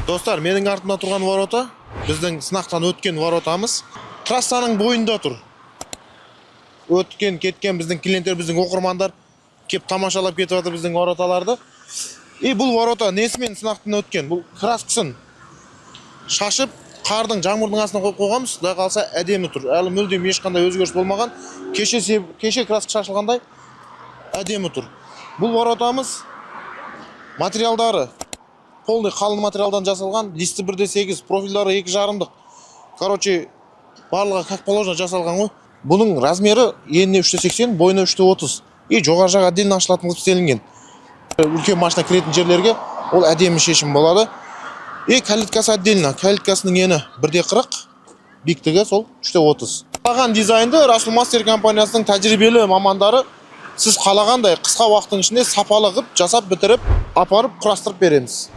Достар, менің артымда тұрған ворота біздің сынақтан өткен воротамыз. Трассаның бойында тұр. Өткен, кеткен біздің клиенттер, біздің оқырмандар кеп тамашалап кетіп жатыр біздің вороталарды. Бұл ворота несімен сынақтан өткен? Бұл краскасын шашып, қардың, жаңбырдың астына қойып қойғанбыз. Құдай қалса әдемі тұр. Әлі мүлдем ешқандай өзгеріс болмаған. Кеше краска шашылғандай әдемі тұр. Бұл воротамыз материалдары полный қалың материалдан жасалған, листі 1/8, профильдары 2,5-дық. Короче, барлығы как положено жасалған ғой. Бұның размері еніне 3/80, бойына 3/30. Жоғары жағы отдельно ашылатын қылып істелінген. Үлкен машина кіретін жерлерге ол әдемі шешім болады. Калиткасы отдельно. Калиткасының ені 1/40, биіктігі сол 3/30. Қалаған дизайнды Расул Мастер компаниясының тәжірибелі мамандары сіз қалағандай қысқа уақыттың ішінде сапалы қылып жасап бітіріп, апарып құрастырып береміз.